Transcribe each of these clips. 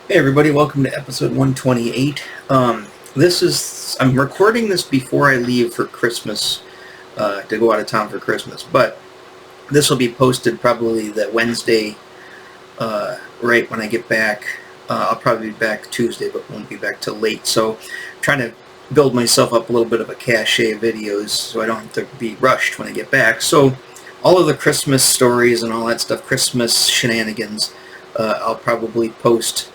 Hey everybody, welcome to episode 128. I'm recording this before I leave for Christmas, to go out of town for Christmas, but this will be posted probably that Wednesday, right when I get back. I'll probably be back Tuesday, but won't be back till late, so I'm trying to build myself up a little bit of a cache of videos so I don't have to be rushed when I get back. So all of the Christmas stories and all that stuff, Christmas shenanigans, I'll probably post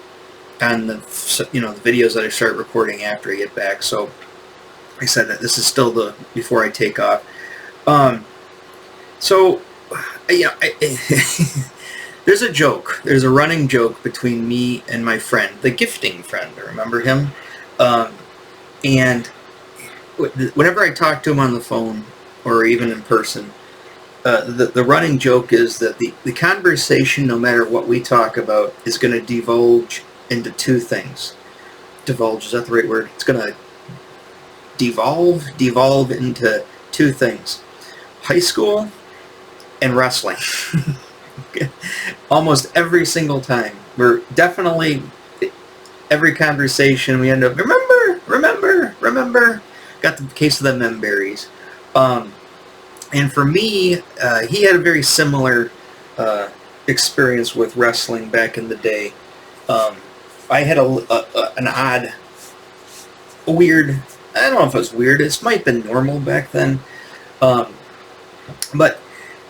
on the videos that I start recording after I get back. So like I said, that this is still the before I take off. So there's a joke. There's a running joke between me and my friend, the gifting friend. Remember him? And whenever I talk to him on the phone or even in person, the running joke is that the conversation, no matter what we talk about, is going to divulge into two things. Divulge, is that the right word? It's going to devolve into two things. High school and wrestling. Almost every single time. We're definitely, every conversation we end up, remember, got the case of the memberries. And for me, he had a very similar experience with wrestling back in the day. I had an odd, weird, I don't know if it was weird, it might have been normal back then, but,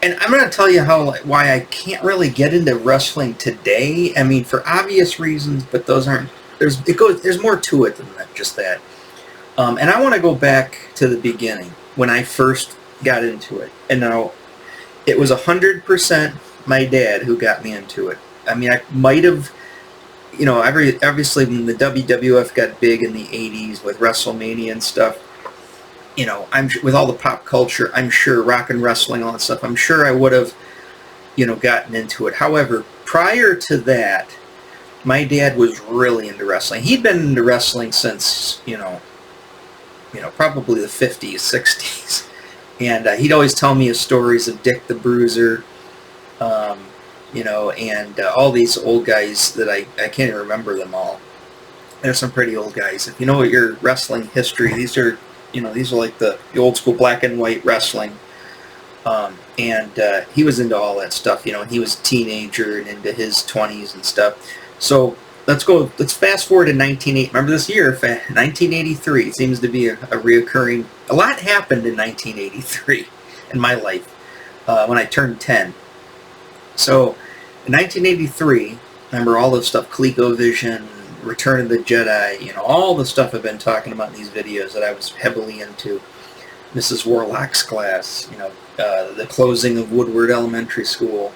and I'm going to tell you why I can't really get into wrestling today. I mean, for obvious reasons, but those aren't, there's more to it than that, just that. And I want to go back to the beginning, when I first got into it, and now, it was 100% my dad who got me into it. I mean, I might have, obviously when the WWF got big in the 80s with WrestleMania and stuff, with all the pop culture, I'm sure, rock and wrestling, all that stuff, I'm sure I would have, gotten into it. However, prior to that, my dad was really into wrestling. He'd been into wrestling since, probably the 50s, 60s. And he'd always tell me his stories of Dick the Bruiser, and all these old guys that I can't even remember them all. There's some pretty old guys. If you know your wrestling history, these are like the old school black and white wrestling. And he was into all that stuff, and he was a teenager and into his 20s and stuff. So let's fast forward to 1980. Remember this year, 1983 seems to be a reoccurring. A lot happened in 1983 in my life when I turned 10. So in 1983, remember all the stuff, ColecoVision, Return of the Jedi, all the stuff I've been talking about in these videos that I was heavily into. Mrs. Warlock's class, the closing of Woodward Elementary School,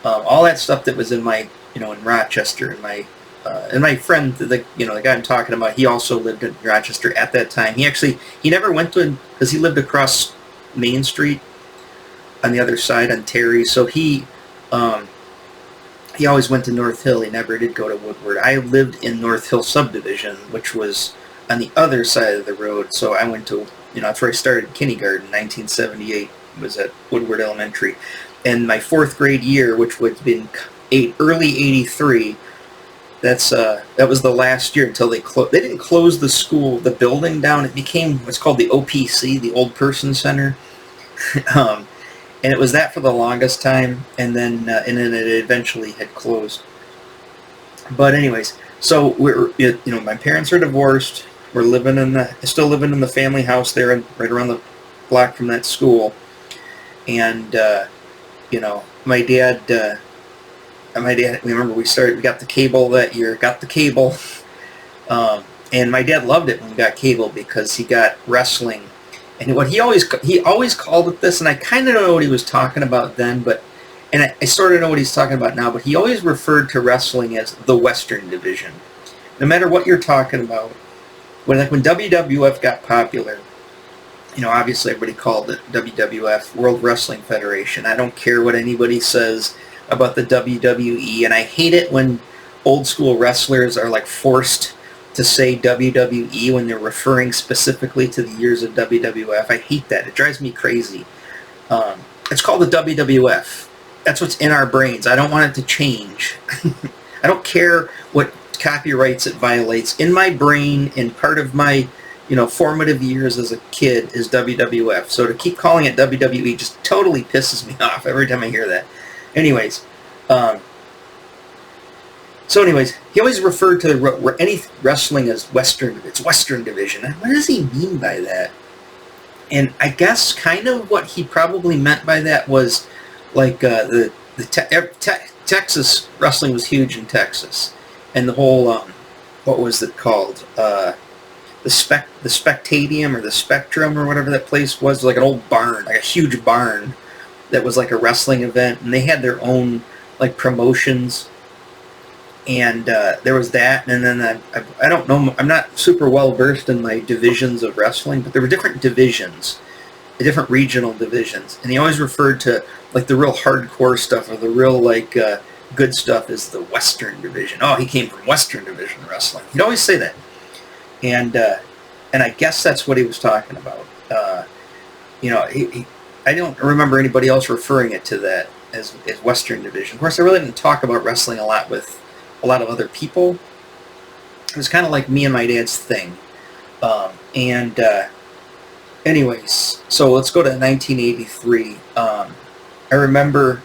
all that stuff that was in my, in Rochester, and my friend, the guy I'm talking about, he also lived in Rochester at that time. He never went to, because he lived across Main Street on the other side on Terry, so he always went to North Hill. He never did go to Woodward. I lived in North Hill subdivision, which was on the other side of the road, so I went to, that's where I started kindergarten, 1978, was at Woodward Elementary. And my 4th grade year, which would have been early 83, that was the last year until they didn't close the school, the building down. It became what's called the OPC, the Old Person Center. And it was that for the longest time, and then it eventually had closed. But anyways, so my parents are divorced. We're still living in the family house there, right around the block from that school. And my dad. Remember we got the cable that year. Got the cable, and my dad loved it when we got cable because he got wrestling. And what he always called it this, and I kind of don't know what he was talking about then, and I sort of know what he's talking about now, but he always referred to wrestling as the Western Division. No matter what you're talking about, when WWF got popular, obviously everybody called it WWF, World Wrestling Federation. I don't care what anybody says about the WWE, and I hate it when old school wrestlers are forced to say WWE when they're referring specifically to the years of WWF. I hate that. It drives me crazy. It's called the WWF. That's what's in our brains. I don't want it to change. I don't care what copyrights it violates. In my brain, in part of my, formative years as a kid is WWF. So to keep calling it WWE just totally pisses me off every time I hear that. Anyways, he always referred to any wrestling as Western. It's Western division. What does he mean by that? And I guess kind of what he probably meant by that was like Texas wrestling was huge in Texas, and the whole what was it called? The Spectadium or the Spectrum or whatever that place was, like an old barn, like a huge barn that was like a wrestling event, and they had their own like promotions. And there was that, and then I don't know, I'm not super well versed in my divisions of wrestling, but there were different divisions, different regional divisions, and he always referred to like the real hardcore stuff or the real like good stuff as the Western division. Oh, he came from Western division wrestling. He'd always say that, and I guess that's what he was talking about. I don't remember anybody else referring it to that as Western division. Of course, I really didn't talk about wrestling a lot with a lot of other people. It was kind of like me and my dad's thing. Anyways, so let's go to 1983. I remember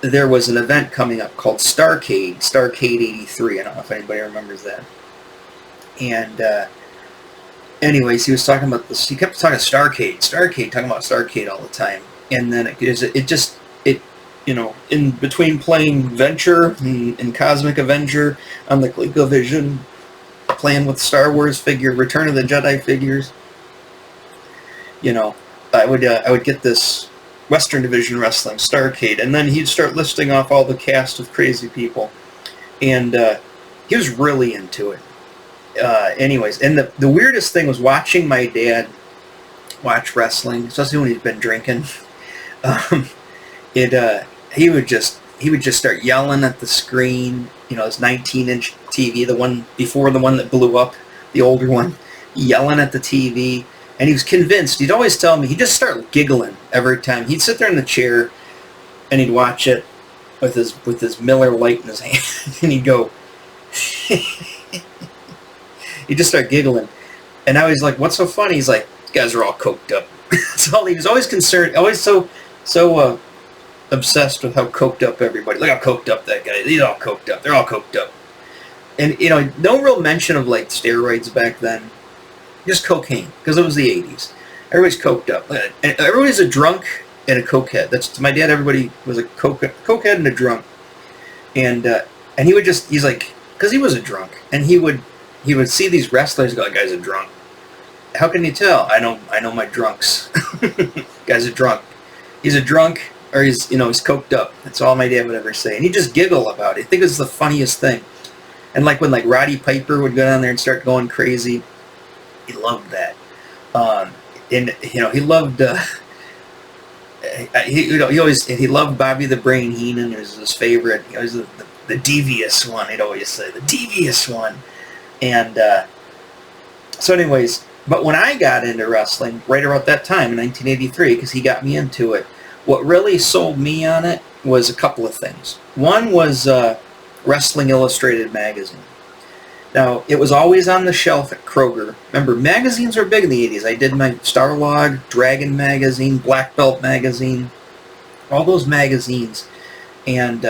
there was an event coming up called Starrcade 83. I don't know if anybody remembers that. And anyways, he was talking about this. He kept talking Starrcade, talking about Starrcade all the time. And then in between playing Venture and Cosmic Avenger on the ColecoVision, playing with Star Wars figure, Return of the Jedi figures, I would get this Western Division Wrestling, Starrcade, and then he'd start listing off all the cast of crazy people, and he was really into it. Anyways, and the weirdest thing was watching my dad watch wrestling, especially when he'd been drinking. He would just start yelling at the screen, his 19-inch TV, the one before the one that blew up, the older one, yelling at the TV, and he was convinced. He'd always tell me, he'd just start giggling every time. He'd sit there in the chair, and he'd watch it with his Miller Lite in his hand, and he'd go, he'd just start giggling, and I was like, "What's so funny?" He's like, "You guys are all coked up." That's all. He was always concerned, always so obsessed with how coked up everybody. Look how coked up that guy. He's all coked up. They're all coked up. And no real mention of like steroids back then. Just cocaine, because it was the 80s. Everybody's coked up. And everybody's a drunk and a cokehead. That's my dad. Everybody was a cokehead and a drunk. And he would just, he's like, because he was a drunk, and he would see these wrestlers and go, "That guy's a drunk." How can you tell? I know my drunks. Guy's a drunk. He's a drunk, or he's coked up. That's all my dad would ever say. And he'd just giggle about it. I think it was the funniest thing. And like when like Roddy Piper would go down there and start going crazy, he loved that. And he loved he loved Bobby the Brain Heenan. It was his favorite. He was the devious one. He'd always say the devious one. And so anyways, but when I got into wrestling, right around that time in 1983, because he got me into it, what really sold me on it was a couple of things. One was Wrestling Illustrated magazine. Now, it was always on the shelf at Kroger. Remember, magazines were big in the 80s. I did my Starlog, Dragon magazine, Black Belt magazine, all those magazines. And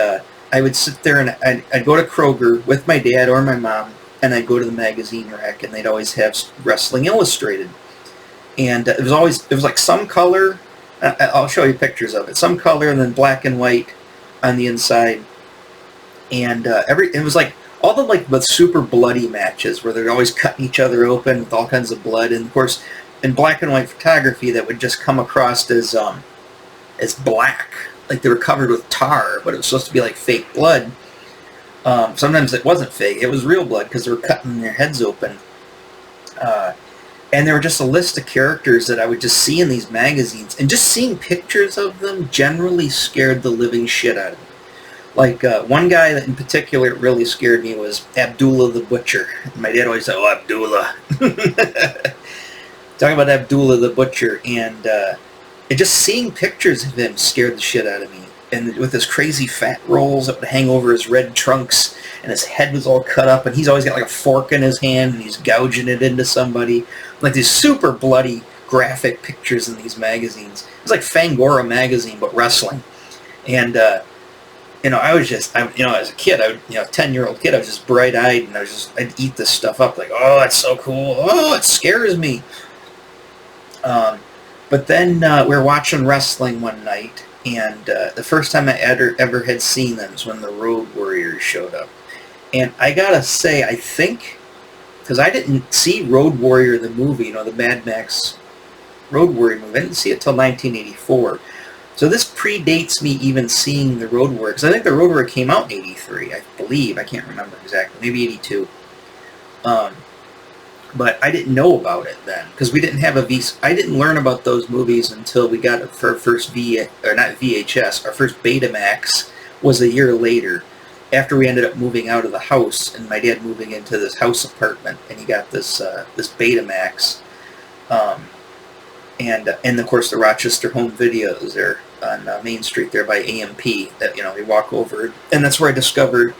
I would sit there and I'd go to Kroger with my dad or my mom, and I'd go to the magazine rack, and they'd always have Wrestling Illustrated. And it was like some color. I'll show you pictures of it. Some color and then black and white on the inside. And it was like all the super bloody matches where they're always cutting each other open with all kinds of blood. And of course, in black and white photography, that would just come across as black, like they were covered with tar, but it was supposed to be like fake blood. Sometimes it wasn't fake; it was real blood because they were cutting their heads open. And there were just a list of characters that I would just see in these magazines, and just seeing pictures of them generally scared the living shit out of me. Like one guy that in particular really scared me was Abdullah the Butcher. My dad always said, "Oh, Abdullah." Talking about Abdullah the Butcher, and just seeing pictures of him scared the shit out of me. and with his crazy fat rolls that would hang over his red trunks, and his head was all cut up, and he's always got like a fork in his hand, and he's gouging it into somebody. Like these super bloody graphic pictures in these magazines. It was like Fangora magazine, but wrestling. And I was just, as a kid, 10-year-old kid, I was just bright-eyed, and I'd eat this stuff up, like, oh, that's so cool, oh, it scares me. But then we were watching wrestling one night, and the first time I ever had seen them was when the Road Warriors showed up. And I gotta say, I think, because I didn't see Road Warrior the movie, the Mad Max Road Warrior movie, I didn't see it till 1984. So this predates me even seeing the Road Warrior, because I think the Road Warrior came out in 83, I believe. I can't remember exactly. Maybe 82. But I didn't know about it then, because we didn't have I didn't learn about those movies until we got our first VHS. Our first Betamax was a year later, after we ended up moving out of the house, and my dad moving into this house apartment, and he got this Betamax. And of course the Rochester Home Videos there on Main Street there by AMP that we walk over, and that's where I discovered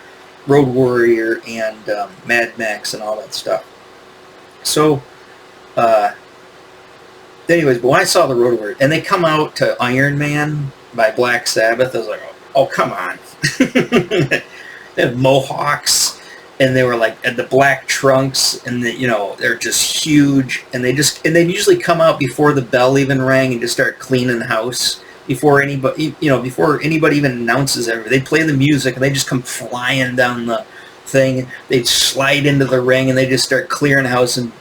Road Warrior and Mad Max and all that stuff. So anyways, but when I saw the Road Warrior and they come out to Iron Man by Black Sabbath, I was like, oh come on. They have mohawks, and they were like at the black trunks, and they're just huge, and they usually come out before the bell even rang and just start cleaning the house before anybody even announces everything. They play the music and they just come flying down the thing. They'd slide into the ring and they just start clearing the house and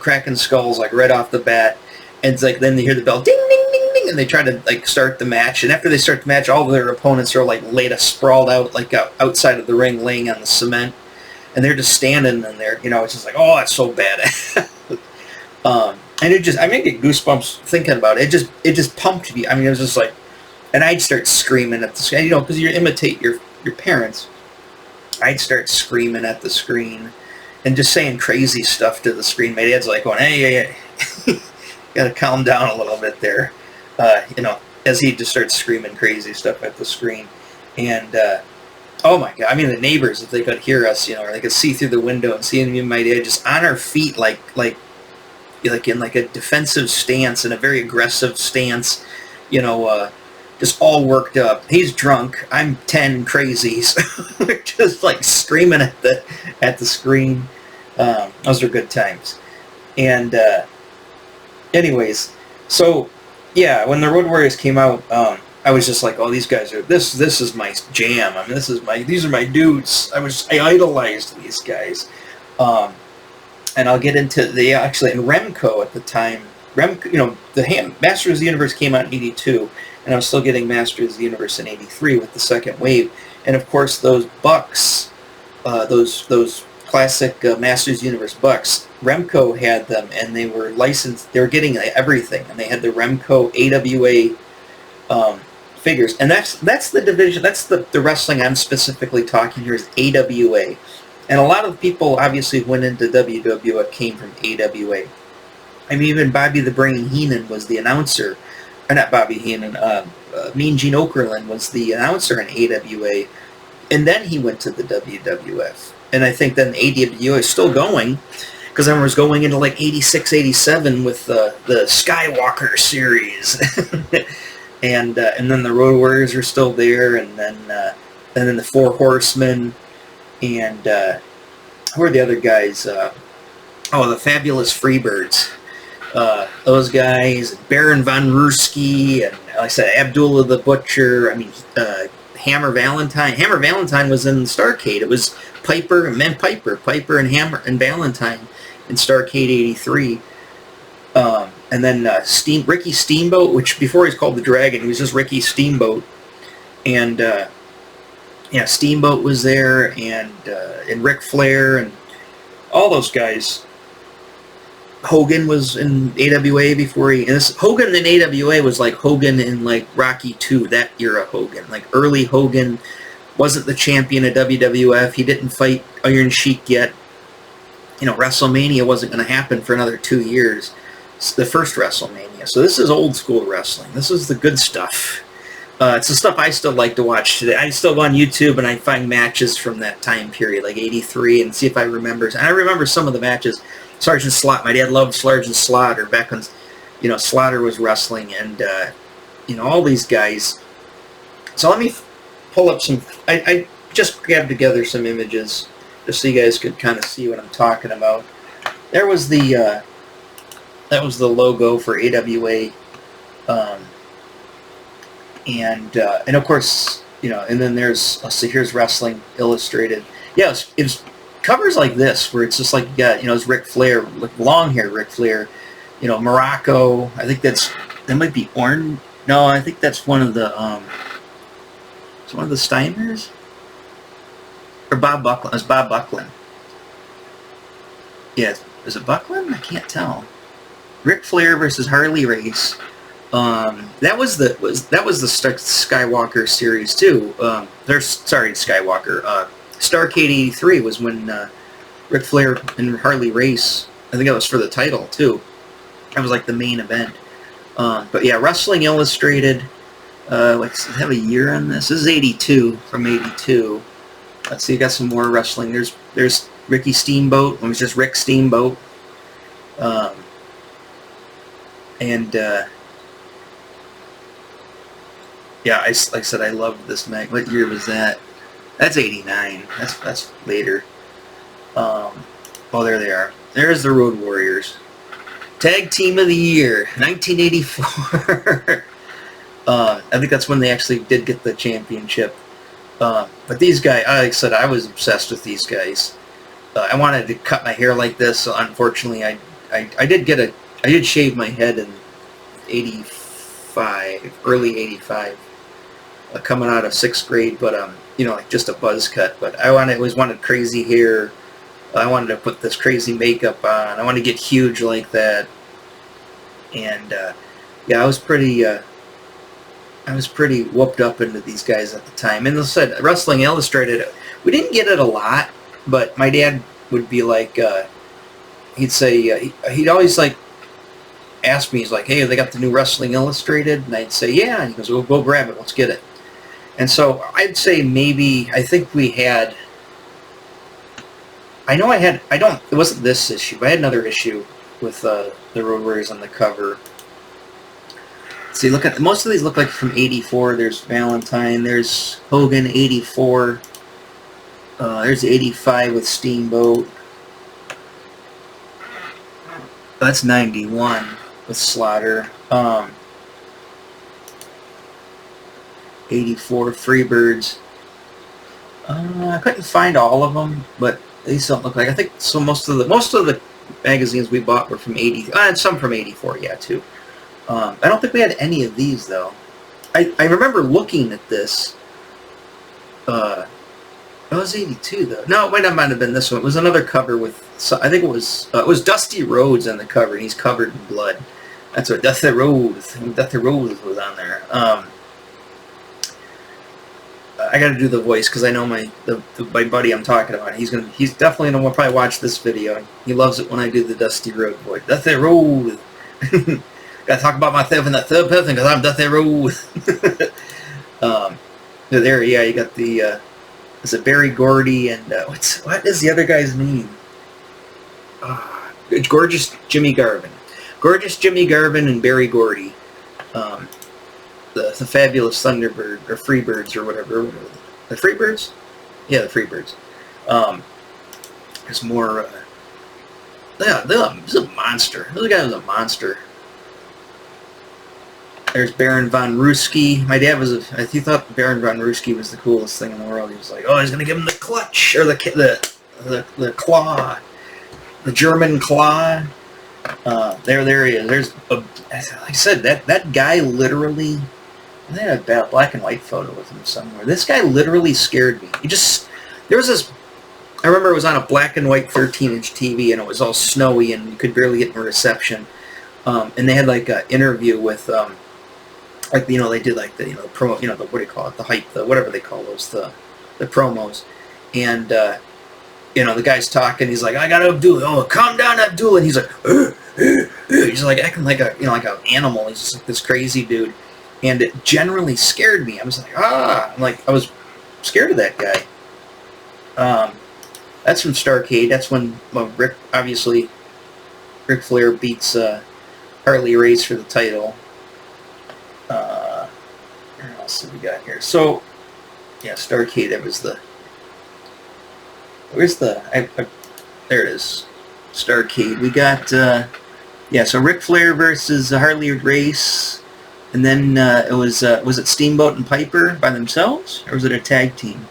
cracking skulls like right off the bat. And it's like then they hear the bell ding ding ding ding, and they try to like start the match. And after they start the match, all of their opponents are like sprawled out like outside of the ring, laying on the cement. And they're just standing in there, it's just like, oh, that's so bad. And I get goosebumps thinking about it. It just pumped me. I mean, it was just like, and I'd start screaming at the screen, because you imitate your parents. I'd start screaming at the screen and just saying crazy stuff to the screen. My dad's like going, hey, got to calm down a little bit there, as he just starts screaming crazy stuff at the screen. And, oh my God! I mean, the neighbors, if they could hear us, or they could see through the window and see me and my dad just on our feet, like in like a defensive stance and a very aggressive stance, just all worked up. He's drunk. I'm 10, crazy. So we're just like screaming at the screen. Those are good times. And anyways, so yeah, when the Road Warriors came out, I was just like, oh, these guys are this is my jam. I mean, these are my dudes. I idolized these guys. And I'll get into in Remco at the time. The Masters of the Universe came out in 82, and I was still getting Masters of the Universe in 83 with the second wave. And of course, those Bucks, those classic Masters of the Universe Bucks, Remco had them, and they were licensed. They were getting everything, and they had the Remco AWA figures, and that's the division. That's the wrestling I'm specifically talking here is AWA. And a lot of people obviously who went into WWF came from AWA. I mean, even Bobby the Brain Heenan was the announcer. Or not Bobby Heenan, Mean Gene Okerlund was the announcer in AWA. And then he went to the WWF. And I think then AWA is still going, because I was going into like 86, 87 with the Skywalker series. And then the Road Warriors are still there, and then the Four Horsemen. And who are the other guys? The Fabulous Freebirds. Those guys, Baron von Ruski, and like I said, Abdullah the Butcher. I mean, Hammer Valentine. Hammer Valentine was in Starrcade. It was Piper and Piper and Hammer and Valentine in Starrcade '83. And then Ricky Steamboat, which before he was called the Dragon, he was just Ricky Steamboat. And Steamboat was there, and Ric Flair, and all those guys. Hogan was in AWA before Hogan in AWA was like Hogan in like Rocky II, that era Hogan. Like early Hogan, wasn't the champion of WWF. He didn't fight Iron Sheik yet. WrestleMania wasn't going to happen for another 2 years. It's the first WrestleMania. So this is old school wrestling. This is the good stuff. It's the stuff I still like to watch today. I still go on YouTube and I find matches from that time period, like '83, and see if I remember. And I remember some of the matches. Sergeant Slaughter. My dad loved Sergeant Slaughter back when, Slaughter was wrestling, and all these guys. So let me pull up some. I just grabbed together some images just so you guys could kind of see what I'm talking about. There was the that was the logo for AWA. And of course, and then there's, let's see, here's Wrestling Illustrated. Yeah, it's covers like this, where it's just like, you got, it's Ric Flair, like long hair Ric Flair, Morocco. I think that might be Orange. No, I think that's one of the, it's one of the Steiners? Or Bob Buckland. It's Bob Buckland. Yeah, is it Buckland? I can't tell. Ric Flair versus Harley Race. That was the Skywalker series too. Skywalker. Starrcade '83 was when Ric Flair and Harley Race. I think that was for the title too. That was like the main event. But yeah, Wrestling Illustrated. Let's have a year on this. This is '82, from '82. Let's see, you got some more wrestling. There's Ricky Steamboat. It was just Rick Steamboat. Yeah, like I said, I loved this mag. What year was that? That's '89. That's later. Oh, there they are. There's the Road Warriors. Tag Team of the Year, 1984. I think that's when they actually did get the championship. But these guys, like I said, I was obsessed with these guys. I wanted to cut my hair like this. So unfortunately, I did shave my head in '85, early '85. Coming out of 6th grade, but like just a buzz cut. But I always wanted crazy hair. I wanted to put this crazy makeup on. I wanted to get huge like that. And yeah, I was pretty whooped up into these guys at the time. And they said Wrestling Illustrated, we didn't get it a lot, but my dad would be like, he'd say, he'd always like ask me, he's like, hey, they got the new Wrestling Illustrated? And I'd say, yeah. And he goes, well, go grab it, let's get it. And so I'd say I think we had, it wasn't this issue, but I had another issue with the Road Warriors on the cover. See, look at, most of these look like from '84. There's Valentine, there's Hogan, '84. There's '85 with Steamboat. That's '91 with Slaughter. '84 Freebirds. I couldn't find all of them, but these don't look like. I think so. Most of the magazines we bought were from '80. And some from '84, yeah, too. I don't think we had any of these though. I remember looking at this. It was '82 though. No, it might have been this one. It was another cover with. I think it was Dusty Rhodes on the cover, and he's covered in blood. That's what Dusty Rhodes was on there. I got to do the voice because I know my buddy I'm talking about. He's definitely gonna probably watch this video. He loves it when I do the Dusty Rhodes voice. Dusty Rhodes. Got to talk about myself in the third person because I'm Dusty Rhodes. There, yeah, you got the. Is it Barry Gordy and what is the other guy's name? Gorgeous Jimmy Garvin. Gorgeous Jimmy Garvin and Barry Gordy. The Fabulous Thunderbird or Freebirds or whatever. The Freebirds? Yeah, the Freebirds. There's more. He's a monster. This guy was a monster. There's Baron von Ruski. My dad he thought Baron von Ruski was the coolest thing in the world. He was like, oh, he's gonna give him the clutch or the claw, the German claw. There he is. There's like I said, that guy literally. I had a black and white photo with him somewhere. This guy literally scared me. There was this. I remember it was on a black and white 13-inch TV, and it was all snowy, and you could barely get a reception. And they had like an interview with. Like they did like the promo, the what do you call it, the hype, whatever they call those, the promos, and the guy's talking. He's like, I got Abdullah. Oh, calm down, Abdullah. And he's like, he's like acting like like an animal. He's just like this crazy dude. and it generally scared me. I was like, ah, I was scared of that guy. That's from Starrcade. That's when Ric Flair beats Harley Race for the title. What else have we got here? So, yeah, Starrcade. That was the. Where's the? There it is. Starrcade. We got. So Ric Flair versus Harley Race, and then it was it Steamboat and Piper by themselves, or was it a tag team?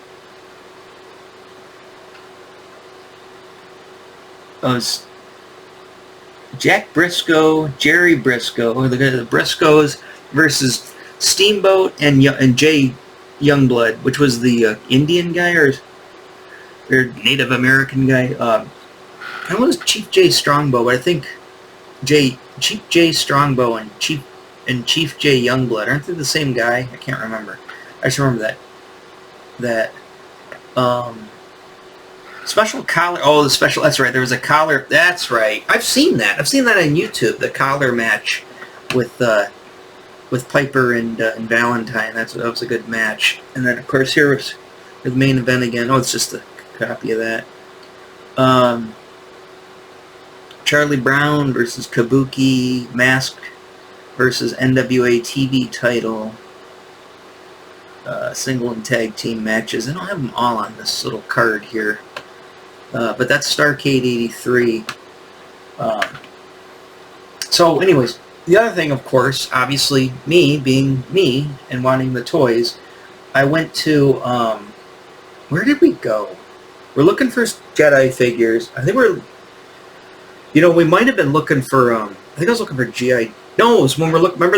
It was Jack Briscoe, Jerry Briscoe, the Briscoes versus Steamboat and Jay Youngblood, which was the Indian guy or Native American guy. It was Chief Jay Strongbow, but I think Chief Jay Strongbow and Chief Jay Youngblood, aren't they the same guy? I can't remember. I just remember that special collar. Oh, the special. That's right. There was a collar. That's right. I've seen that. I've seen that on YouTube. The collar match with Piper and Valentine. That was a good match. And then of course here was the main event again. Oh, it's just a copy of that. Charlie Brown versus Kabuki, Mask versus NWA TV title, single and tag team matches. I don't have them all on this little card here, but that's Starrcade 83. So anyways, the other thing, of course, obviously, me being me and wanting the toys, I went to, where did we go? We're looking for Jedi figures. I think we might have been looking for, I think I was looking for G.I. No, it was when we're looking, remember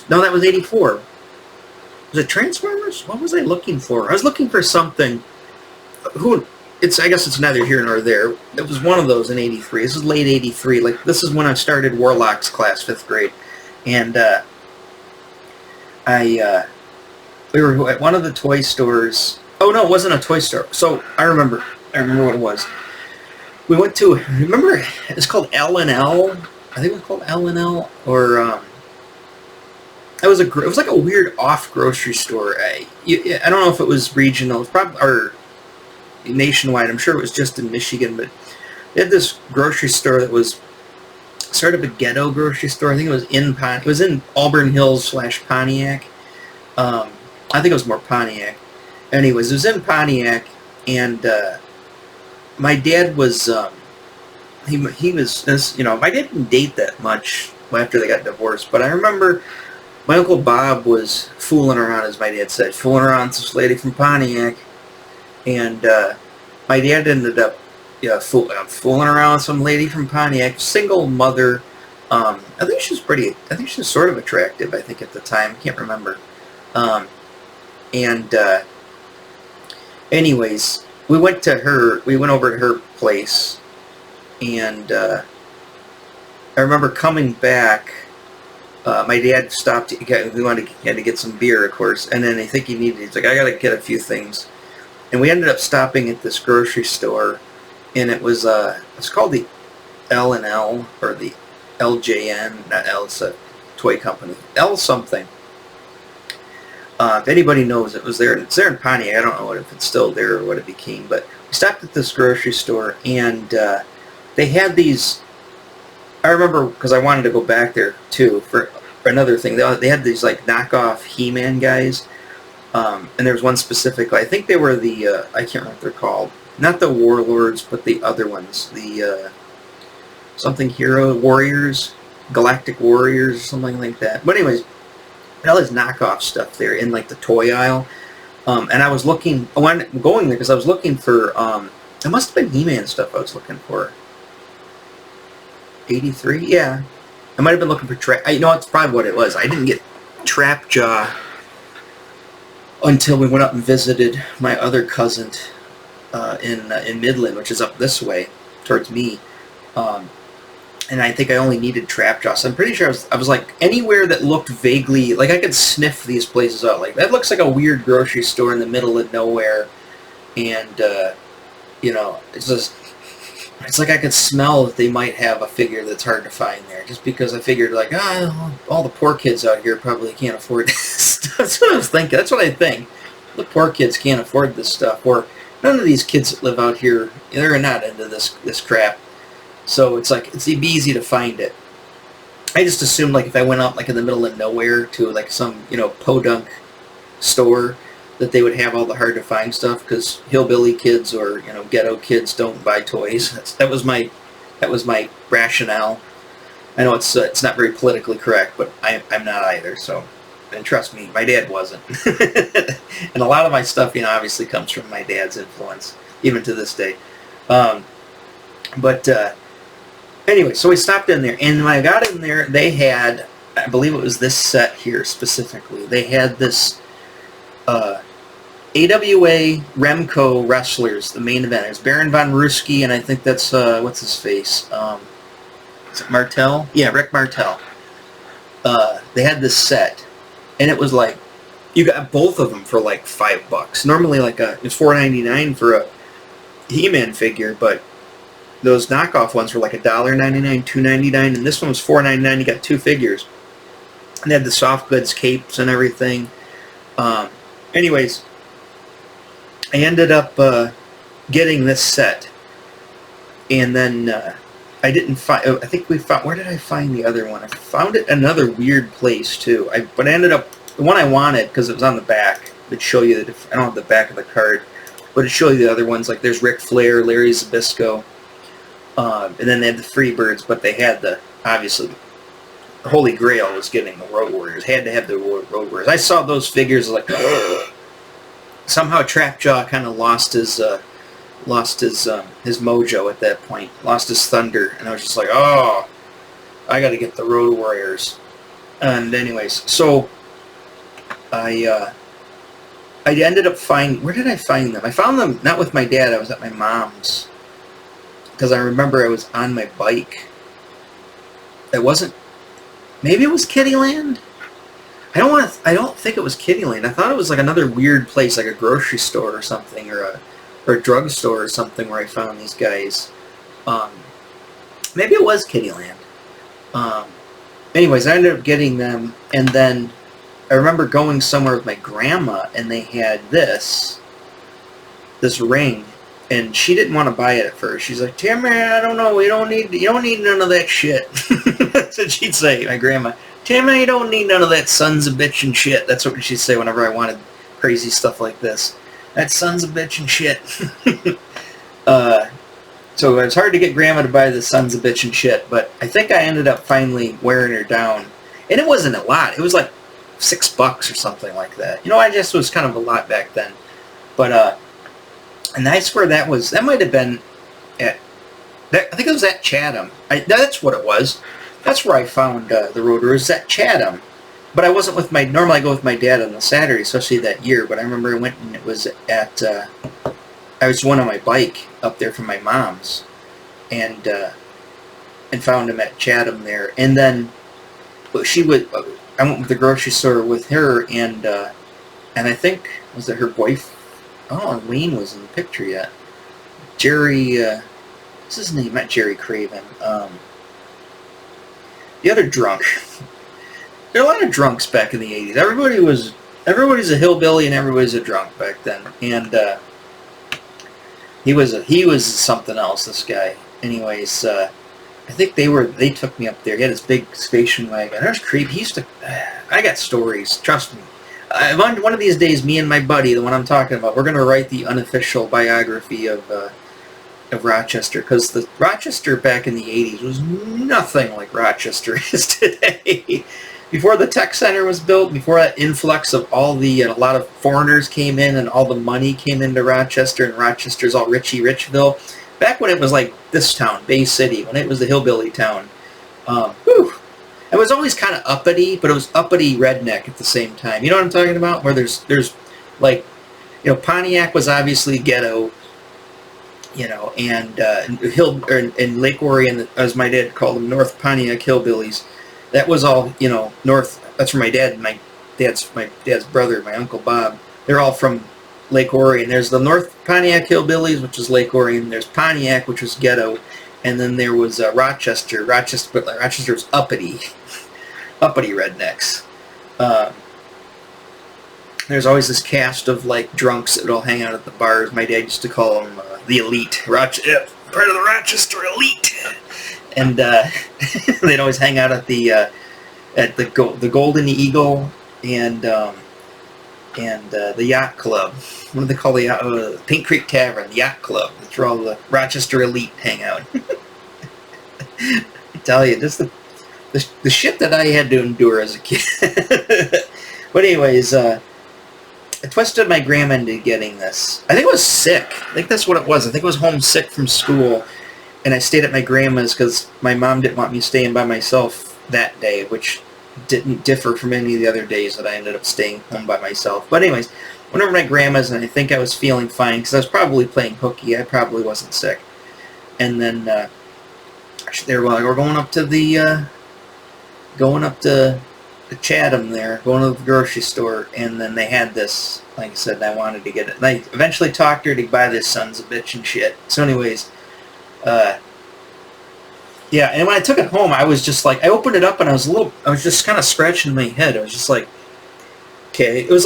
no, that was 84. Was it Transformers? What was I looking for? I was looking for something, I guess it's neither here nor there. It was one of those in 83. This is late 83. Like, this is when I started Warlock's class, 5th grade. And, we were at one of the toy stores. Oh, no, it wasn't a toy store. So, I remember what it was. We went to, remember, it's called L&L. I think it was called L&L, or it was like a weird off grocery store. I don't know if it was regional, or nationwide. I'm sure it was just in Michigan, but they had this grocery store that was sort of a ghetto grocery store. I think it was in Auburn Hills / Pontiac. I think it was more Pontiac. Anyways, it was in Pontiac, and my dad was, he was, my dad didn't date that much after they got divorced, but I remember my Uncle Bob was fooling around, as my dad said, fooling around with this lady from Pontiac, and my dad ended up fooling around with some lady from Pontiac, single mother. I think she was sort of attractive, I think, at the time. I can't remember. Anyways, we went over to her place, and I remember coming back. My dad stopped. We had to get some beer, of course, and then I think he's like, I gotta get a few things, and we ended up stopping at this grocery store, and it was it's called the L&L, or the LJN, not L, it's a toy company, L something. If anybody knows, it's there in Pontiac. I don't know if it's still there or what it became, but we stopped at this grocery store, and they had these. I remember because I wanted to go back there too for another thing. They had these like knockoff He-Man guys, and there was one specifically. I think they were the I can't remember what they're called. Not the Warlords, but the other ones. The something Hero Warriors, Galactic Warriors, or something like that. But anyways, all this knockoff stuff there in like the toy aisle, and I was looking. I went going there because I was looking for. It must have been He-Man stuff I was looking for. 83, yeah. I might have been looking for it's probably what it was. I didn't get Trapjaw until we went up and visited my other cousin in Midland, which is up this way towards me. And I think I only needed Trapjaw. So I'm pretty sure I was like anywhere that looked vaguely like I could sniff these places out. Like that looks like a weird grocery store in the middle of nowhere, and it's just it's like I could smell that they might have a figure that's hard to find there, just because I figured like, all the poor kids out here probably can't afford this. That's what I was thinking. That's what I think. The poor kids can't afford this stuff, or none of these kids that live out here, they're not into this crap. So it's like it'd be easy to find it. I just assumed like if I went out like in the middle of nowhere to like some podunk store, that they would have all the hard to find stuff, because hillbilly kids or ghetto kids don't buy toys. That was my rationale. I know it's not very politically correct, but I'm not either. So, and trust me, my dad wasn't. And a lot of my stuff, obviously comes from my dad's influence, even to this day. Anyway, so we stopped in there, and when I got in there, they had, I believe it was this set here specifically. They had this AWA Remco wrestlers, the main event. It was Baron von Ruski, and I think that's, what's his face? Is it Martel? Yeah, Rick Martel. They had this set, and it was like, you got both of them for like $5. Normally, like it's $4.99 for a He-Man figure, but those knockoff ones were like $1.99, $2.99, and this one was $4.99. You got two figures, and they had the soft goods capes and everything. Anyways, I ended up getting this set, and then I didn't find. I think we found. Where did I find the other one? I found it another weird place too. But I ended up the one I wanted, because it was on the back. It'd show you that I don't have the back of the card, but it'd show you the other ones. Like there's Ric Flair, Larry Zbyszko, and then they had the Freebirds. But they had obviously the Holy Grail was getting the Road Warriors. Had to have the Road Warriors. I saw those figures like somehow Trapjaw kind of lost his mojo at that point, lost his thunder, and I was just like, oh, I got to get the Road Warriors. And anyways, so I ended up finding, where did I find them? I found them not with my dad. I was at my mom's, because I remember I was on my bike. It wasn't. Maybe it was Kittyland. I don't think it was Kittyland. I thought it was like another weird place, like a grocery store or something, or a drugstore or something, where I found these guys. Maybe it was Kittyland. Anyways, I ended up getting them, and then I remember going somewhere with my grandma, and they had this ring, and she didn't want to buy it at first. She's like, "Tamara, I don't know. You don't need none of that shit." That's what she'd say, my grandma. "Tamara, you don't need none of that sons of bitch and shit." That's what she'd say whenever I wanted crazy stuff like this. That sons of bitch and shit. So it's hard to get grandma to buy the sons of bitch and shit, but I think I ended up finally wearing her down. And it wasn't a lot. It was like $6 or something like that. I just was kind of a lot back then. But, and that's where that might have been at, I think it was at Chatham. That's what it was. That's where I found the Road Warriors, at Chatham. But I wasn't with normally I go with my dad on the Saturday, especially that year, but I remember I went and it was at, I was one on my bike up there from my mom's, and found him at Chatham there. And then I went with the grocery store with her, and I think, was it her boyfriend? Oh, Wayne was in the picture yet. Jerry, what's his name? Not Jerry Craven. The other drunk. There were a lot of drunks back in the 80s. Everybody's a hillbilly and everybody's a drunk back then. And he was something else, this guy. Anyways, I think they took me up there. He had his big station wagon. There's creep. I got stories, trust me. One of these days, me and my buddy, the one I'm talking about, we're going to write the unofficial biography of Rochester, because the Rochester back in the 80s was nothing like Rochester is today. Before the tech center was built, before that influx of a lot of foreigners came in and all the money came into Rochester, and Rochester's all Richville, back when it was like this town, Bay City, when it was the hillbilly town, it was always kind of uppity, but it was uppity redneck at the same time. You know what I'm talking about? Where there's like, Pontiac was obviously ghetto, and Lake Orion, as my dad called them, North Pontiac hillbillies. That was all, north. That's where my dad's brother, my Uncle Bob. They're all from Lake Orion. There's the North Pontiac Hillbillies, which is Lake Orion. There's Pontiac, which was ghetto, and then there was Rochester. Rochester was uppity rednecks. There's always this cast of like drunks that all hang out at the bars. My dad used to call them the elite, part of the Rochester elite, and they'd always hang out at the Golden Eagle and the Yacht Club. What do they call the Pink Creek Tavern, the Yacht Club? That's where all the Rochester elite hang out. I tell you, just the shit that I had to endure as a kid. But anyways, I twisted my grandma into getting this. I think I was sick. I think that's what it was. I think I was homesick from school, and I stayed at my grandma's because my mom didn't want me staying by myself that day, which didn't differ from any of the other days that I ended up staying home by myself. But anyways, went over to my grandma's, and I think I was feeling fine because I was probably playing hooky. I probably wasn't sick. And then they were like, we're going up to Chatham there, going to the grocery store, and then they had this, like I said, I wanted to get it. And I eventually talked her to buy this sons of bitch and shit. So anyways, yeah, and when I took it home, I was just like, I opened it up and I was just kind of scratching my head. I was just like, okay, it was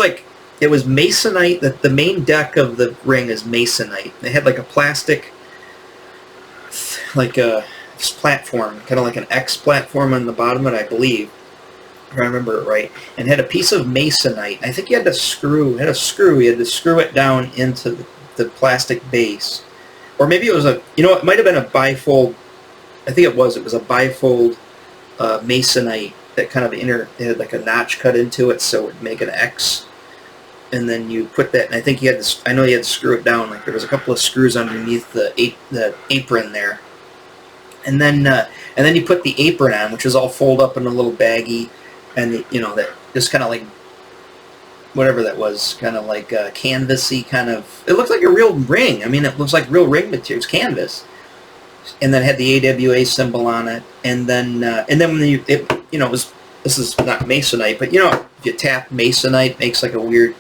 masonite, that the main deck of the ring is masonite. They had like a plastic, like a platform, kind of like an X platform on the bottom of it, I believe, if I remember it right, and had a piece of masonite. I think you had to screw it down into the plastic base. Or maybe it was it might have been a bifold. I think it was a bifold masonite that kind of it had like a notch cut into it, so it would make an X. And then you put that, and I think you had to, I know you had to screw it down, like there was a couple of screws underneath the apron there. And then you put the apron on, which was all folded up in a little baggie, and that just kind of like, whatever that was, kind of like canvasy kind of, it looked like a real ring. I mean, it looks like real ring material, it's canvas. And then it had the AWA symbol on it, and then when this is not masonite, but if you tap masonite, it makes like a weird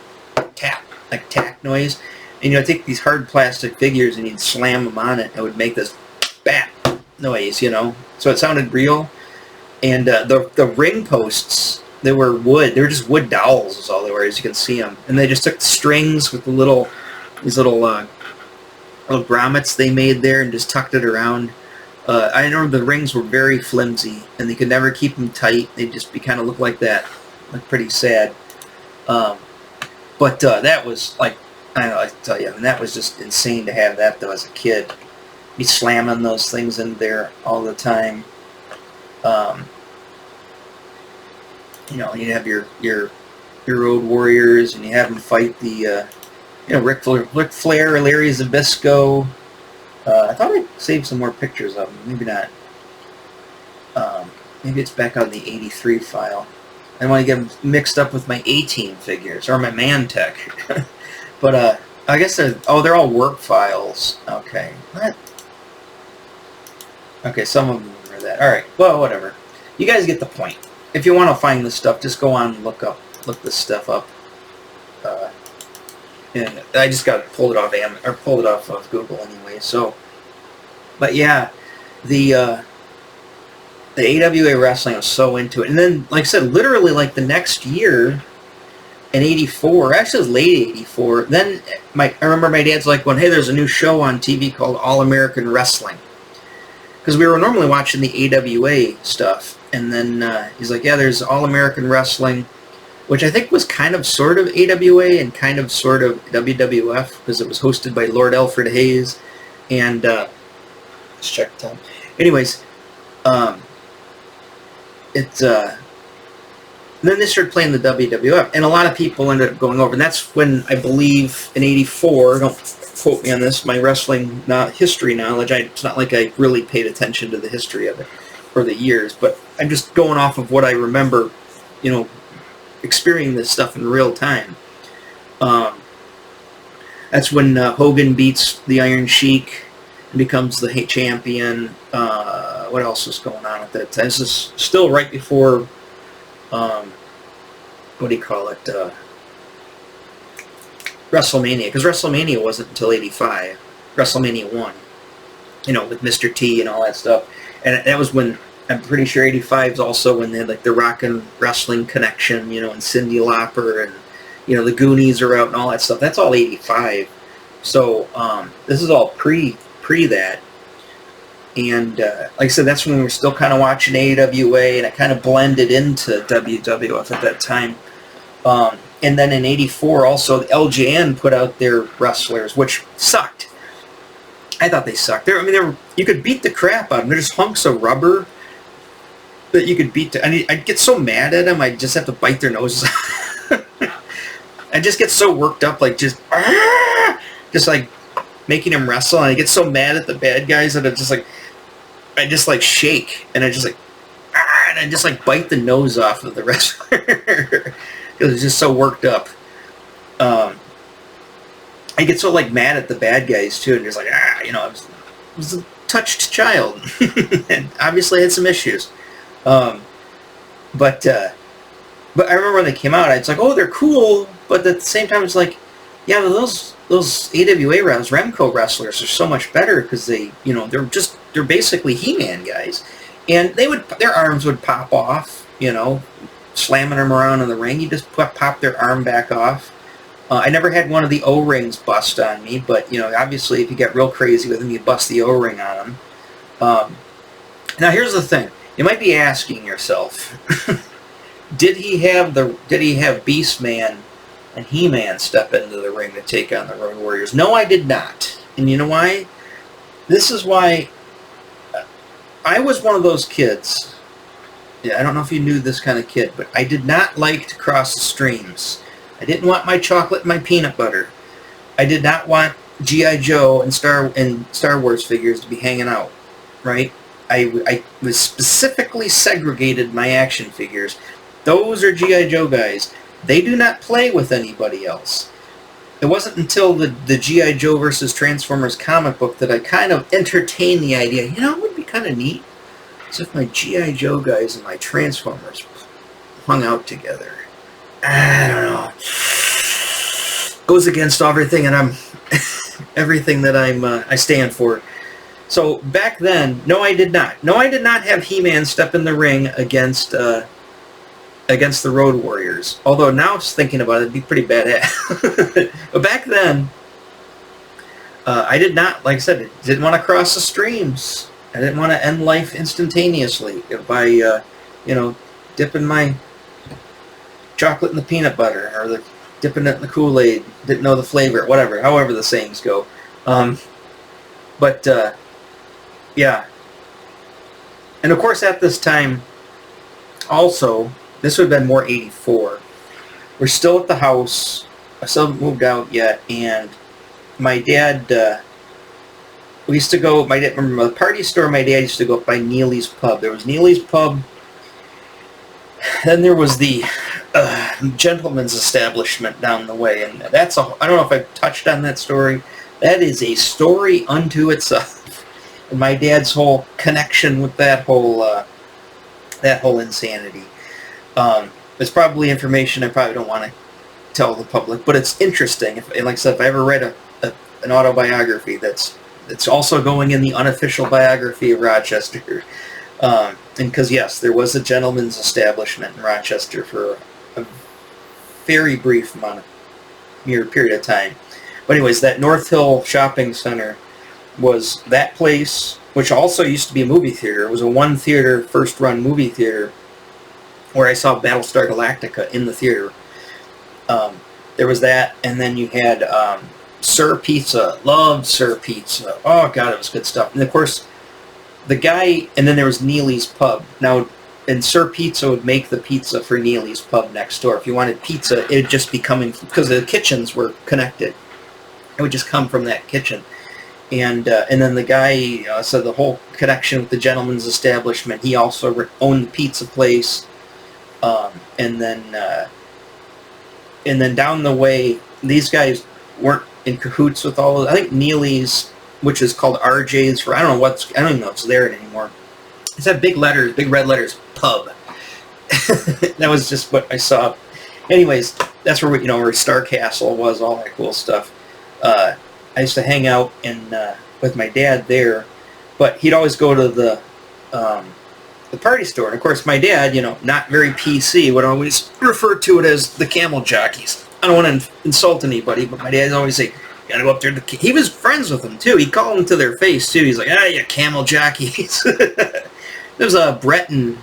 tack noise. And I take these hard plastic figures and you'd slam them on it, and it would make this bap noise, so it sounded real. And the ring posts, they were wood. They were just wood dowels is all they were, as you can see them. And they just took the strings with these little grommets they made there and just tucked it around. I remember the rings were very flimsy, and they could never keep them tight. They'd just kind of look like that, look pretty sad. But that was like, I don't know, I tell you, and that was just insane to have that though as a kid. Be slamming those things in there all the time. You'd have your Road Warriors, and you have them fight the Ric Flair, Larry Zbyszko. I thought I saved some more pictures of them. Maybe not. Maybe it's back on the 83 file. I don't want to get them mixed up with my A-Team figures or my Mantech. But I guess they're all work files. Okay. What? Okay, some of them are that. Alright, well, whatever. You guys get the point. If you want to find this stuff, just go on and look this stuff up. And I just got pulled it off of Google anyway. So, but yeah, the AWA Wrestling, I was so into it. And then, like I said, literally like the next year, in '84, actually it was late '84. Then I remember my dad's like, "Well, hey, there's a new show on TV called All American Wrestling," because we were normally watching the AWA stuff. And then he's like, "Yeah, there's All American Wrestling," which I think was kind of sort of AWA and kind of sort of WWF, because it was hosted by Lord Alfred Hayes. And let's check the time. Anyways, then they started playing the WWF, and a lot of people ended up going over. And that's when, I believe, in '84, don't quote me on this, my wrestling history knowledge, it's not like I really paid attention to the history of it or the years, but I'm just going off of what I remember, experiencing this stuff in real time. That's when Hogan beats the Iron Sheik and becomes the champion. What else was going on at that time? This is still right before, what do you call it? WrestleMania, because WrestleMania wasn't until '85. WrestleMania 1, with Mr. T and all that stuff, and that was when. I'm pretty sure '85 is also when they had like the Rock and Wrestling Connection, and Cyndi Lauper and the Goonies are out and all that stuff. That's all '85. So this is all pre that. And like I said, that's when we were still kind of watching AWA, and it kind of blended into WWF at that time. And then in '84 also, LJN put out their wrestlers, which sucked. I thought they sucked. You could beat the crap out of them. They're just hunks of rubber that you could beat. I'd get so mad at them, I'd just have to bite their noses. I just get so worked up, just like making them wrestle, and I get so mad at the bad guys that I just shake, and I just and I just bite the nose off of the wrestler because it's just so worked up. I get so mad at the bad guys too, and just I was a touched child, and obviously had some issues. But I remember when they came out, it's oh, they're cool, but at the same time, it's yeah, those AWA wrestlers, Remco wrestlers are so much better because they're basically He-Man guys, and their arms would pop off, slamming them around in the ring. You just pop their arm back off. I never had one of the O-rings bust on me, but obviously if you get real crazy with them, you bust the O-ring on them. Now here's the thing. You might be asking yourself, did he have Beastman and He-Man step into the ring to take on the Road Warriors? No, I did not. And you know why? This is why I was one of those kids. Yeah, I don't know if you knew this kind of kid, but I did not like to cross the streams. I didn't want my chocolate and my peanut butter. I did not want G.I. Joe and Star Wars figures to be hanging out, right? I was specifically segregated my action figures. Those are G.I. Joe guys. They do not play with anybody else. It wasn't until the G.I. Joe versus Transformers comic book that I kind of entertained the idea, it would be kind of neat as if my G.I. Joe guys and my Transformers hung out together. I don't know. Goes against everything, and everything that I stand for. So back then, no, I did not. No, I did not have He-Man step in the ring against the Road Warriors. Although now thinking about it, it'd be pretty badass. But back then, I did not, like I said, didn't want to cross the streams. I didn't want to end life instantaneously by, dipping my chocolate in the peanut butter, or dipping it in the Kool-Aid. Didn't know the flavor, whatever. However the sayings go. Yeah. And of course at this time, also, this would have been more '84. We're still at the house. I still haven't moved out yet, and my dad, we used to go, from the party store, my dad used to go up by Neely's Pub. There was Neely's Pub. Then there was the Gentleman's Establishment down the way, and I don't know if I've touched on that story. That is a story unto itself. And my dad's whole connection with that whole insanity. It's probably information I probably don't want to tell the public, but it's interesting. Like I said, if I ever read an autobiography, that's also going in the unofficial biography of Rochester. And because yes, there was a Gentleman's Establishment in Rochester for a very brief period of time. But anyways, that North Hill Shopping Center was that place, which also used to be a movie theater. It was a one-theater, first-run movie theater where I saw Battlestar Galactica in the theater. There was that, and then you had Sir Pizza. Loved Sir Pizza. Oh, God, it was good stuff. And, of course, the guy, and then there was Neely's Pub. Now, and Sir Pizza would make the pizza for Neely's Pub next door. If you wanted pizza, it would just be coming, because the kitchens were connected. It would just come from that kitchen. And then the guy, so the whole connection with the Gentleman's Establishment, he also owned the pizza place. And then down the way, these guys weren't in cahoots with all of, I think Neely's, which is called RJ's for, I don't even know if it's there anymore. It's that big red letters, pub. That was just what I saw. Anyways, that's where where Star Castle was, all that cool stuff. I used to hang out with my dad there, but he'd always go to the party store. And of course, my dad, not very PC, would always refer to it as the camel jockeys. I don't want to insult anybody, but my dad'd always say, "You gotta go up there." He was friends with them too. He'd call them to their face too. He's like, "Ah, you camel jockeys." There's a Brett and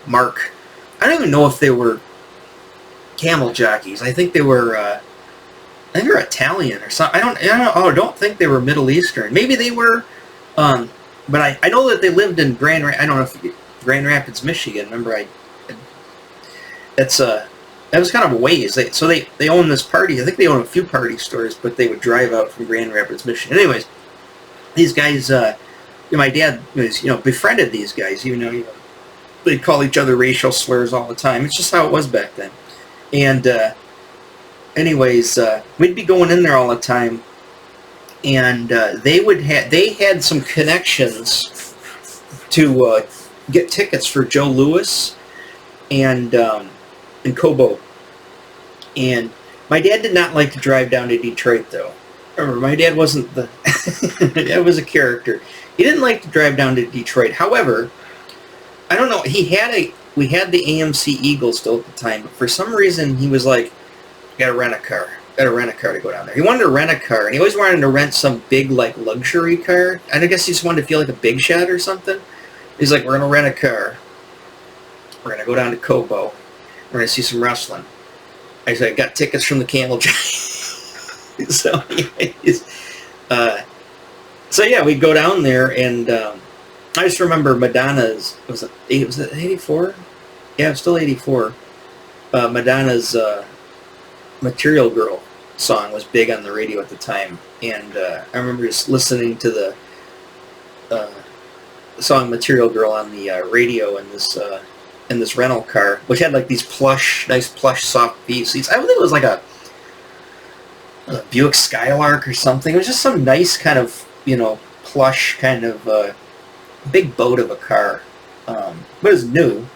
Mark. I don't even know if they were camel jockeys. I think they were. I think they were Italian or something. I don't think they were Middle Eastern. Maybe they were. But I know that they lived in Grand Rapids, Michigan. Remember, that was kind of a ways. They own this party. I think they own a few party stores, but they would drive out from Grand Rapids, Michigan. Anyways, these guys, my dad was, befriended these guys, even though, they'd call each other racial slurs all the time. It's just how it was back then. And, anyways, we'd be going in there all the time, and they had some connections to get tickets for Joe Louis and Kobo. And my dad did not like to drive down to Detroit, though. Remember, my dad wasn't the... my dad was a character. He didn't like to drive down to Detroit. However, I don't know, we had the AMC Eagle still at the time, but for some reason he was like, gotta rent a car to go down there. He wanted to rent a car, and he always wanted to rent some big, like, luxury car. I guess he just wanted to feel like a big shot or something. He's like, we're gonna rent a car. We're gonna go down to Kobo. We're gonna see some wrestling. I said, I got tickets from the Camel Giant. So, anyways, so yeah, we'd go down there, and I just remember Madonna's, was it 84? Yeah, it was still 84. Madonna's Material Girl song was big on the radio at the time, and I remember just listening to the song Material Girl on the radio in this rental car, which had like these nice plush soft beef seats. I think it was like a Buick Skylark or something. It was just some nice kind of, plush kind of big boat of a car, but it was new.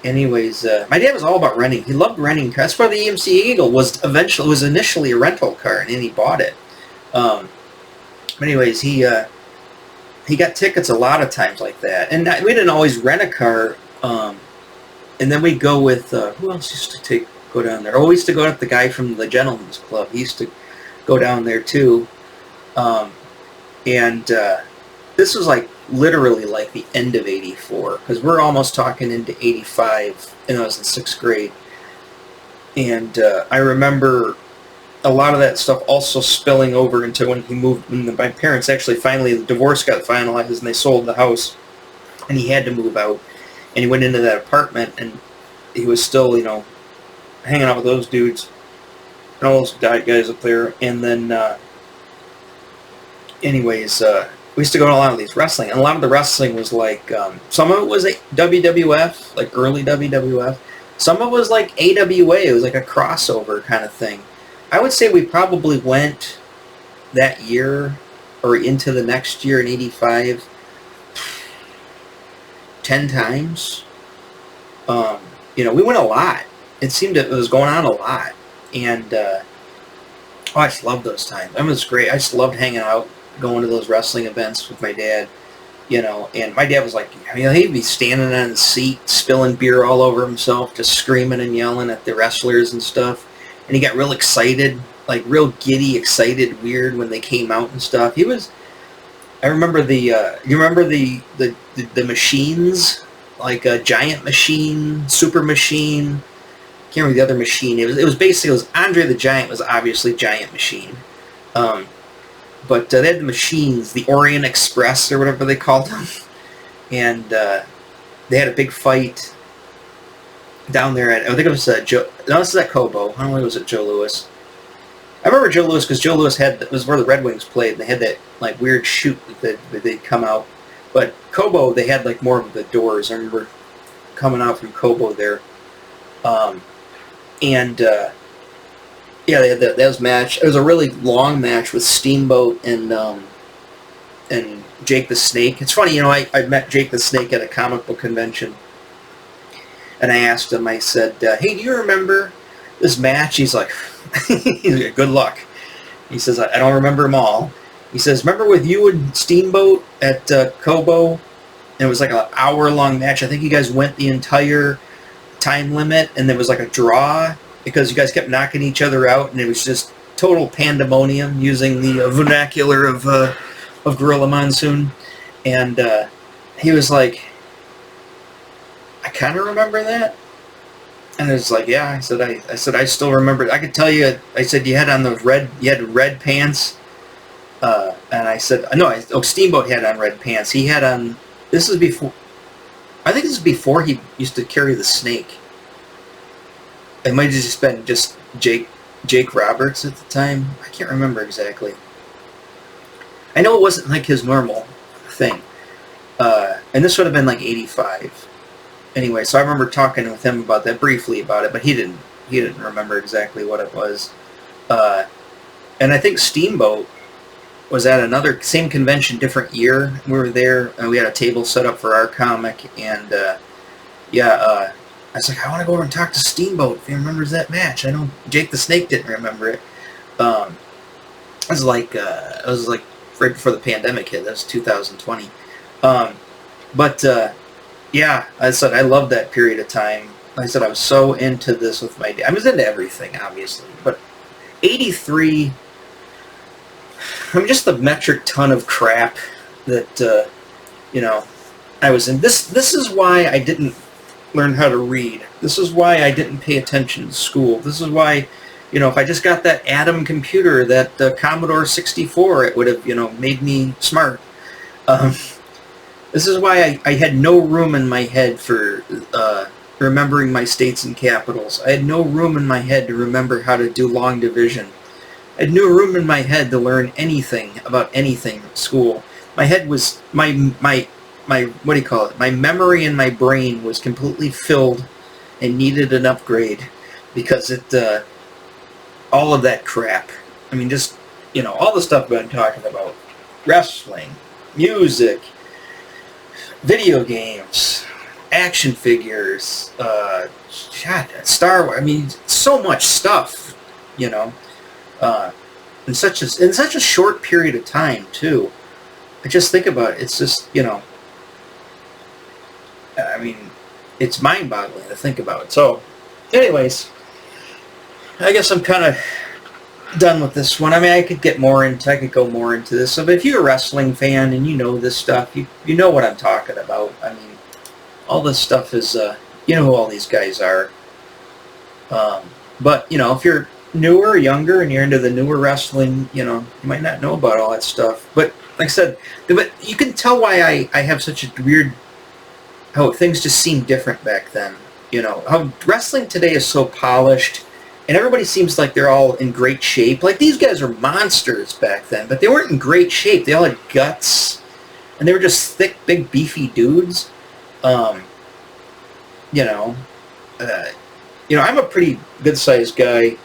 Anyways, my dad was all about renting. He loved renting cars. That's why the EMC Eagle was initially a rental car, and then he bought it. But anyways, he got tickets a lot of times like that, and we didn't always rent a car. And then we'd go with who else used to go down there? Oh, we used to go with the guy from the Gentleman's Club. He used to go down there too, and this was like literally like the end of '84, because we're almost talking into '85, and I was in 6th grade. And I remember a lot of that stuff also spilling over into when he moved, when my parents actually finally, the divorce got finalized and they sold the house, and he had to move out, and he went into that apartment, and he was still, hanging out with those dudes and all those guys up there. And then anyways, we used to go to a lot of these wrestling, and a lot of the wrestling was like, some of it was like WWF, like early WWF. Some of it was like AWA. It was like a crossover kind of thing. I would say we probably went that year or into the next year in '85 10 times. We went a lot. It seemed it was going on a lot, and I just loved those times. It was great. I just loved hanging out, going to those wrestling events with my dad, and my dad was like, he'd be standing on his seat, spilling beer all over himself, just screaming and yelling at the wrestlers and stuff, and he got real excited, like real giddy, excited, weird when they came out and stuff. I remember you remember the machines, like a Giant Machine, Super Machine, can't remember the other machine. It was Andre the Giant was obviously Giant Machine. But they had the machines, the Orient Express or whatever they called them, and they had a big fight down there at, I think it was this is at Kobo. I don't know if it was at Joe Louis. I remember Joe Louis because Joe Louis was where the Red Wings played, and they had that like weird chute that they'd come out. But Kobo, they had like more of the doors. I remember coming out from Kobo there, yeah, they had that was match. It was a really long match with Steamboat and Jake the Snake. It's funny, I met Jake the Snake at a comic book convention, and I asked him. I said, "Hey, do you remember this match, he's like, good luck. He says, I don't remember them all. He says, remember with you and Steamboat at Kobo? And it was like an hour-long match. I think you guys went the entire time limit, and there was like a draw because you guys kept knocking each other out, and it was just total pandemonium, using the vernacular of Gorilla Monsoon. And he was like, I kind of remember that. And I was like, yeah. I said I still remember. I could tell you. I said you had on those red pants. And I said no. Steamboat had on red pants. He had on. This is before. I think this is before he used to carry the snake. It might have just been just Jake Roberts at the time. I can't remember exactly. I know it wasn't like his normal thing. And this would have been like 85. Anyway, so I remember talking with him about that briefly about it, but he didn't remember exactly what it was. And I think Steamboat was at another same convention, different year. We were there, and we had a table set up for our comic, and I was like, I want to go over and talk to Steamboat if he remembers that match. I know Jake the Snake didn't remember it. It was like right before the pandemic hit. That was 2020. Yeah, I said I loved that period of time. Like I said, I was so into this with my dad. I was into everything, obviously, but 83. I mean, just the metric ton of crap that I was in. This is why I didn't learn how to read. This is why I didn't pay attention to school. This is why, if I just got that Atom computer, that Commodore 64, it would have, made me smart. This is why I had no room in my head for remembering my states and capitals. I had no room in my head to remember how to do long division. I had no room in my head to learn anything about anything at school. My head was, my what do you call it? My memory in my brain was completely filled and needed an upgrade because all of that crap. I mean, just, all the stuff I've been talking about. Wrestling, music, video games, action figures, Star Wars. I mean, so much stuff, in such a short period of time too. I just think about it. It's just, I mean, it's mind-boggling to think about. So, anyways, I guess I'm kind of done with this one. I mean, I could go more into this. So, but if you're a wrestling fan and you know this stuff, you know what I'm talking about. I mean, all this stuff is, you know who all these guys are. But, if you're newer or younger and you're into the newer wrestling, you might not know about all that stuff. But, like I said, but you can tell why I have such a weird, how things just seem different back then. How wrestling today is so polished, and everybody seems like they're all in great shape. Like, these guys were monsters back then, but they weren't in great shape. They all had guts, and they were just thick, big, beefy dudes. I'm a pretty good-sized guy.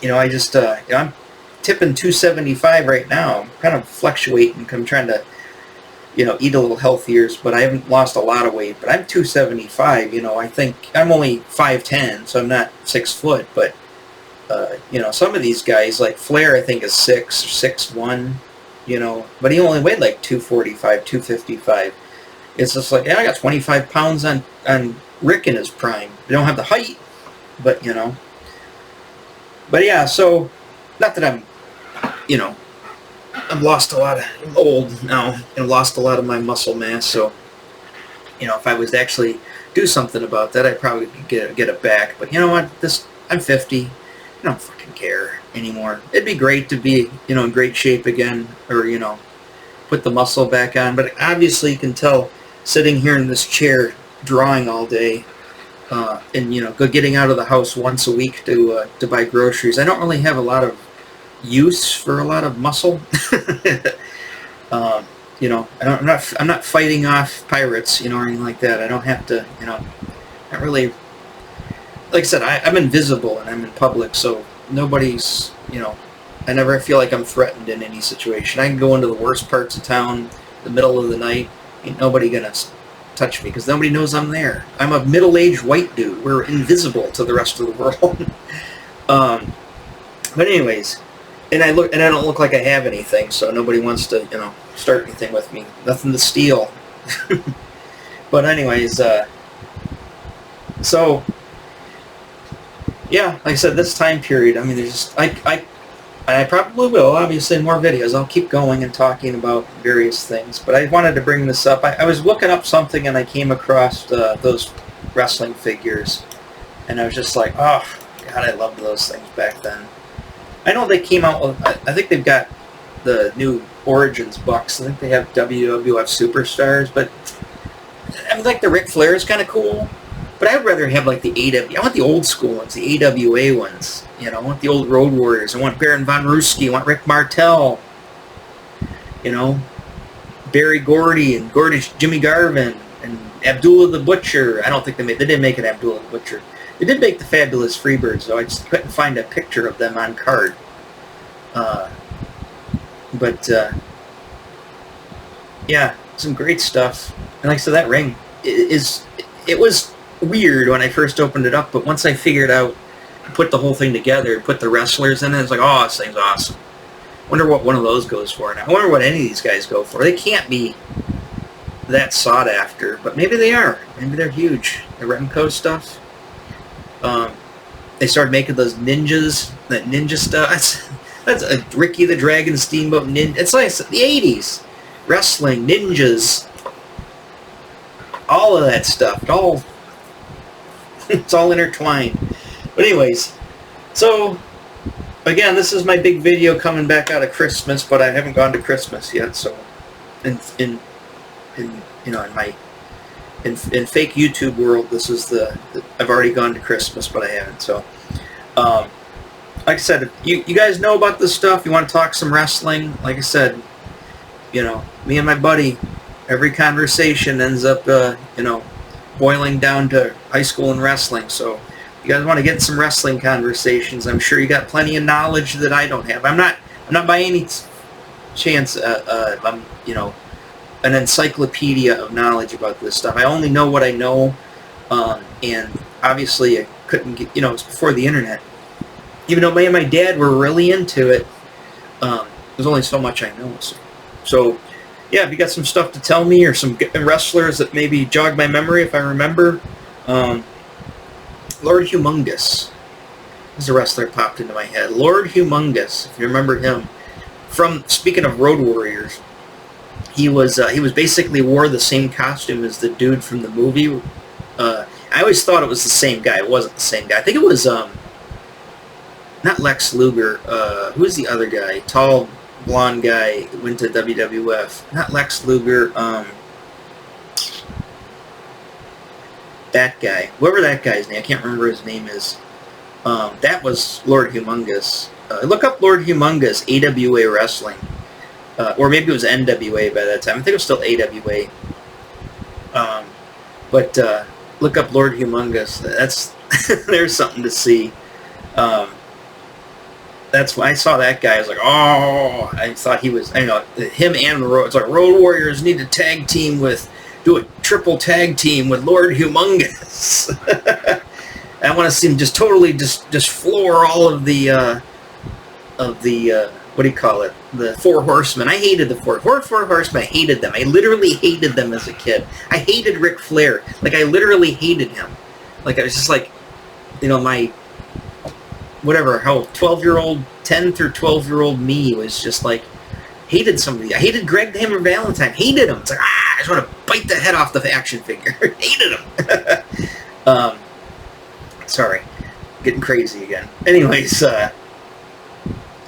I'm tipping 275 right now. I'm kind of fluctuating. I'm trying to, eat a little healthier, but I haven't lost a lot of weight. But I'm 275. I think I'm only 5'10", so I'm not 6 foot. But some of these guys, like Flair, I think is 6'1", but he only weighed like 245, 255. It's just like, I got 25 pounds on Rick in his prime. They don't have the height, but But yeah, so not that I'm old now and lost a lot of my muscle mass. So if I was to actually do something about that, I'd probably get it back. But you know what? I'm 50. I don't fucking care anymore. It'd be great to be in great shape again, or put the muscle back on. But obviously, you can tell sitting here in this chair drawing all day. And getting out of the house once a week to buy groceries. I don't really have a lot of use for a lot of muscle. I'm not fighting off pirates, or anything like that. I don't have to, not really. Like I said, I'm invisible and I'm in public, so nobody's, I never feel like I'm threatened in any situation. I can go into the worst parts of town, the middle of the night, ain't nobody gonna touch me because nobody knows I'm there. I'm a middle-aged white dude. We're invisible to the rest of the world. But anyways, and I don't look like I have anything, so nobody wants to, start anything with me. Nothing to steal. But anyways, so yeah, like I said, this time period, I mean, there's just, I probably will, obviously, in more videos. I'll keep going and talking about various things, but I wanted to bring this up. I was looking up something and I came across those wrestling figures, and I was just like, oh, God, I loved those things back then. I know they came out with, I think they've got the new Origins Bucks. I think they have WWF Superstars, but I mean, like the Ric Flair is kind of cool. But I'd rather have like the I want the old school ones, the AWA ones. I want the old Road Warriors. I want Baron Von Ruski. I want Rick Martel. Barry Gordy and Jimmy Garvin and Abdullah the Butcher. I don't think they didn't make it Abdullah the Butcher. They did make the Fabulous Freebirds, though. I just couldn't find a picture of them on card. Yeah, some great stuff. And like I said, that ring it was weird when I first opened it up, but once I figured out, put the whole thing together, put the wrestlers in it, it's like, oh, this thing's awesome. Wonder what one of those goes for now. I wonder what any of these guys go for. They can't be that sought after, but maybe they are. Maybe they're huge. The Remco stuff. They started making those ninjas, that ninja stuff. That's a Ricky the Dragon Steamboat Ninja. It's like the 80s. Wrestling, ninjas, all of that stuff. It's all intertwined. But anyways, so again, this is my big video coming back out of Christmas, but I haven't gone to Christmas yet. So, in fake YouTube world, this is I've already gone to Christmas, but I haven't. So, like I said, you guys know about this stuff. You want to talk some wrestling? Like I said, me and my buddy, every conversation ends up, boiling down to high school and wrestling. So, you guys want to get some wrestling conversations? I'm sure you got plenty of knowledge that I don't have. I'm not by any chance, I'm, an encyclopedia of knowledge about this stuff. I only know what I know, and obviously I couldn't get, it's before the internet. Even though me and my dad were really into it, there's only so much I know. So, yeah, if you got some stuff to tell me or some wrestlers that maybe jog my memory if I remember. Lord Humongous is a wrestler that popped into my head. Lord Humongous, if you remember him. Speaking of Road Warriors, he was basically wore the same costume as the dude from the movie. I always thought it was the same guy. It wasn't the same guy. I think it was not Lex Luger. Who was the other guy? Tall, blonde guy who went to WWF. Not Lex Luger. That guy. Whoever that guy's name. I can't remember his name is. That was Lord Humongous. Look up Lord Humongous, AWA Wrestling. Or maybe it was NWA by that time. I think it was still AWA. But look up Lord Humongous. That's there's something to see. That's when I saw that guy. I was like, oh, I thought he was. Him and the Road. It's like Road Warriors need to do a triple tag team with Lord Humongous. I want to see him just totally just floor all of the what do you call it? The Four Horsemen. I hated the Four Horsemen. I hated them. I literally hated them as a kid. I hated Ric Flair. Like, I literally hated him. Like, I was just like, my, whatever, how 12-year-old, 10 through 12-year-old me was just like, hated somebody. I hated Greg the Hammer Valentine. Hated him. It's like, I just want to bite the head off the action figure. Hated him. Sorry. Getting crazy again. Anyways,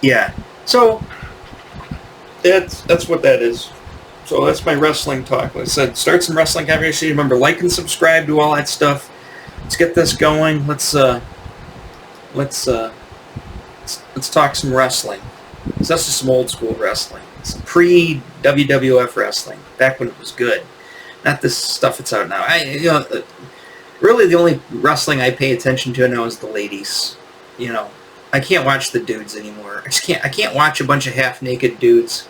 yeah. So, that's what that is. So that's my wrestling talk. Like I said, start some wrestling conversation. Remember, like and subscribe, do all that stuff. Let's get this going. Let's talk some wrestling. So that's just some old school wrestling. It's pre-WWF wrestling, back when it was good. Not this stuff that's out now. Really the only wrestling I pay attention to now is the ladies. I can't watch the dudes anymore. I can't watch a bunch of half-naked dudes,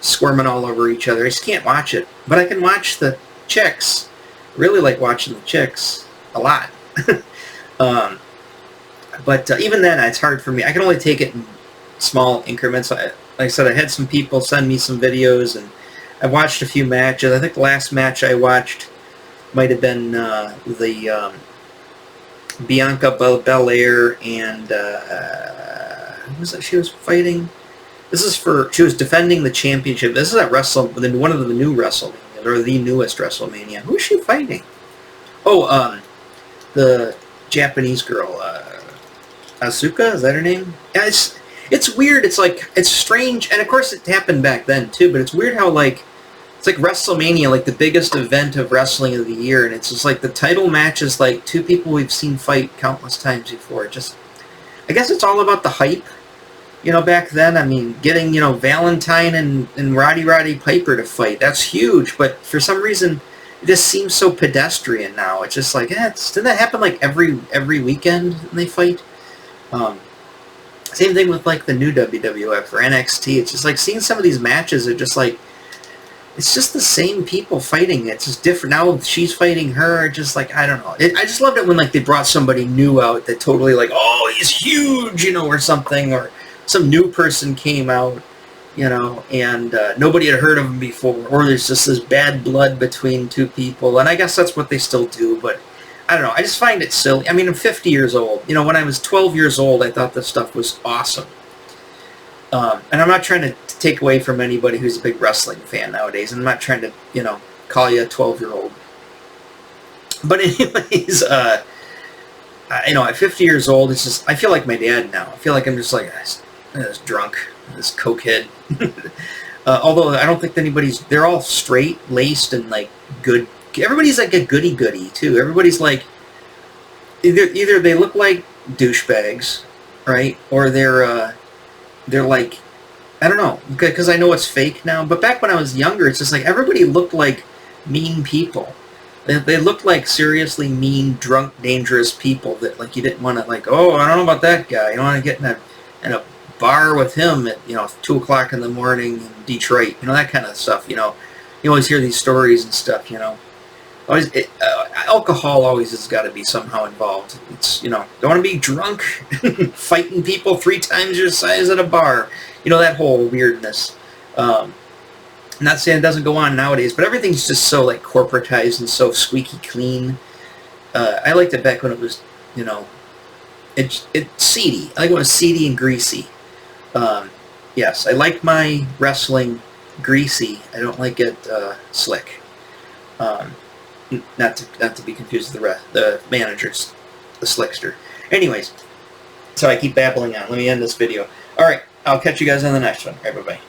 squirming all over each other. I just can't watch it. But I can watch the chicks. Really like watching the chicks a lot. But even then, it's hard for me. I can only take it in small increments. Like I said, I had some people send me some videos, and I watched a few matches. I think the last match I watched might have been the Bianca Belair and who was that she was fighting? She was defending the championship. This is at one of the new WrestleMania, or the newest WrestleMania. Who is she fighting? Oh, the Japanese girl, Asuka, is that her name? Yeah, it's weird. It's strange, and of course it happened back then too. But it's weird how it's like WrestleMania, like the biggest event of wrestling of the year, and it's just like the title match is like two people we've seen fight countless times before. I guess it's all about the hype, back then. I mean, getting Valentine and Roddy Piper to fight, that's huge. But for some reason, it just seems so pedestrian now. It's just like, didn't that happen like every weekend when they fight? Same thing with like the new WWF or NXT. It's just like seeing some of these matches are just like, it's just the same people fighting. It's just different. Now she's fighting her. Just like, I don't know. I just loved it when like they brought somebody new out that totally like, oh, he's huge, or something, or some new person came out, and nobody had heard of him before, or there's just this bad blood between two people. And I guess that's what they still do, but I don't know. I just find it silly. I mean, I'm 50 years old. When I was 12 years old, I thought this stuff was awesome. And I'm not trying to take away from anybody who's a big wrestling fan nowadays. And I'm not trying to, call you a 12-year-old. But anyways, at 50 years old, it's just, I feel like my dad now. I feel like I'm just like this drunk, this cokehead. Although I don't think they're all straight-laced and like good. Everybody's like a goody-goody too. Everybody's like, either they look like douchebags, right? Or they're like, I don't know, because I know it's fake now. But back when I was younger, it's just like everybody looked like mean people. They looked like seriously mean, drunk, dangerous people that like you didn't want to like. Oh, I don't know about that guy. You don't want to get in a bar with him at 2 o'clock in the morning in Detroit. That kind of stuff. You always hear these stories and stuff. Always, alcohol always has got to be somehow involved. It's, don't want to be drunk, fighting people 3 times your size at a bar. That whole weirdness. I'm not saying it doesn't go on nowadays, but everything's just so like corporatized and so squeaky clean. I liked it back when it was, it's seedy. I like when it was seedy and greasy. Yes, I like my wrestling greasy. I don't like it slick. Not to be confused with the managers, the slickster. Anyways, so I keep babbling on. Let me end this video. All right, I'll catch you guys on the next one. All right, bye-bye.